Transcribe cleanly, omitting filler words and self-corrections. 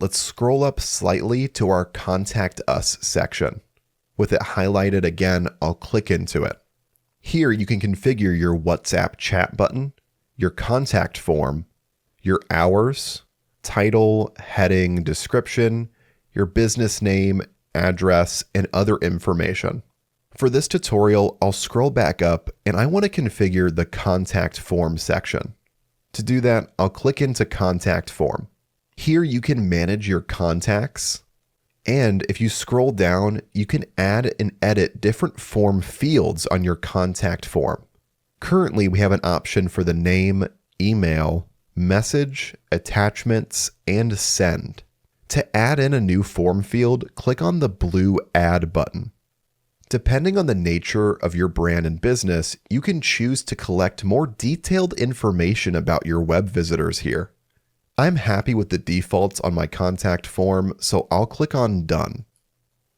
let's scroll up slightly to our Contact Us section. With it highlighted again, I'll click into it. Here you can configure your WhatsApp chat button, your contact form, your hours, title, heading, description, your business name, address, and other information. For this tutorial, I'll scroll back up and I want to configure the contact form section. To do that, I'll click into Contact Form. Here you can manage your contacts, and if you scroll down, you can add and edit different form fields on your contact form. Currently, we have an option for the name, email, message, attachments, and send. To add in a new form field, click on the blue Add button. Depending on the nature of your brand and business, you can choose to collect more detailed information about your web visitors here. I'm happy with the defaults on my contact form, so I'll click on Done.